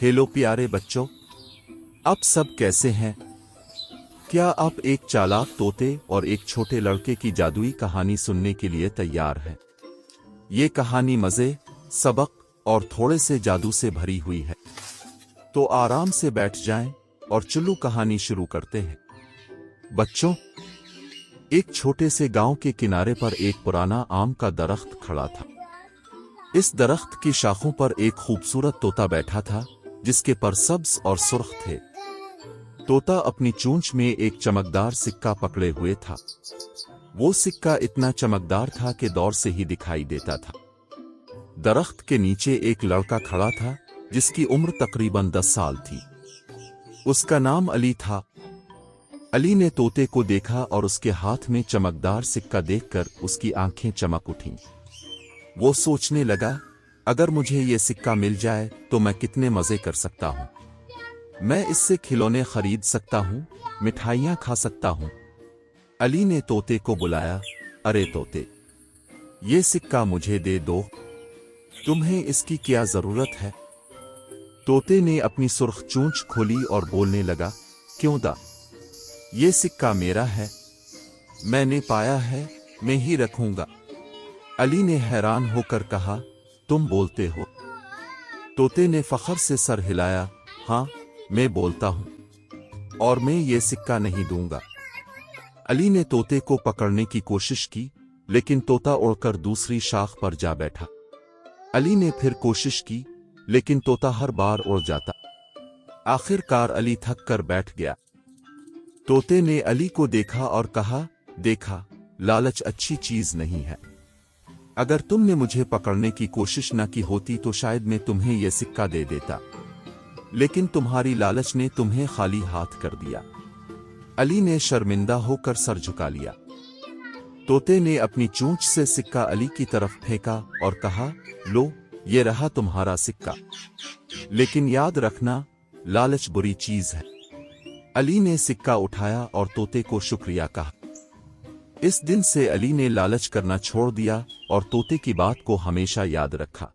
Hello प्यारे बच्चों, आप सब कैसे हैं? क्या आप एक चालाक तोते और एक छोटे लड़के की जादुई कहानी सुनने के लिए तैयार हैं? ये कहानी मजे, सबक और थोड़े से जादू से भरी हुई है। तो आराम से बैठ जाएं और चलो कहानी शुरू करते हैं। बच्चों, एक छोटे से गांव के किनारे पर एक पुराना आम का दरख्त खड़ा था। इस दरख्त की शाखों पर एक खूबसूरत तोता बैठा था, जिसके पर सब्ज और सुर्ख थे। तोता अपनी चोंच में एक चमकदार सिक्का पकड़े हुए था। वो सिक्का इतना चमकदार था कि दूर से ही दिखाई देता था। दरख्त के नीचे एक लड़का खड़ा था, जिसकी उम्र तकरीबन 10 साल थी। उसका नाम अली था। अली ने तोते को देखा और उसके हाथ में चमकदार सिक्का देखकर उसकी आंखें चमक उठीं। वो सोचने लगा, अगर मुझे ये सिक्का मिल जाए तो मैं कितने मजे कर सकता हूँ। मैं इससे खिलौने खरीद सकता हूँ, मिठाइयाँ खा सकता हूँ। अली ने तोते को बुलाया। अरे तोते, ये सिक्का मुझे दे दो, तुम्हें इसकी क्या जरूरत है? तोते ने अपनी सुर्ख चोंच खोली और बोलने लगा, क्यों दा, ये सिक्का मेरा है, मैंने पाया है, मैं ही रखूंगा। अली ने हैरान होकर कहा, तुम बोलते हो? तोते ने फख्र से सर हिलाया, हाँ, मैं बोलता हूं, और मैं ये सिक्का नहीं दूंगा। अली ने तोते को पकड़ने की कोशिश की, लेकिन तोता उड़कर दूसरी शाख पर जा बैठा। अली ने फिर कोशिश की, लेकिन तोता हर बार उड़ जाता। आखिरकार अली थक कर बैठ गया। तोते ने अली को देखा और कहा, देखा, लालच अच्छी चीज नहीं है। अगर तुमने मुझे पकड़ने की कोशिश न की होती तो शायद मैं तुम्हें यह सिक्का दे देता, लेकिन तुम्हारी लालच ने तुम्हें खाली हाथ कर दिया। अली ने शर्मिंदा होकर सर झुका लिया। तोते ने अपनी चोंच से सिक्का अली की तरफ फेंका और कहा, लो, ये रहा तुम्हारा सिक्का, लेकिन याद रखना, लालच बुरी चीज है। अली ने सिक्का उठाया और तोते को शुक्रिया कहा। इस दिन से अली ने लालच करना छोड़ दिया और तोते की बात को हमेशा याद रखा।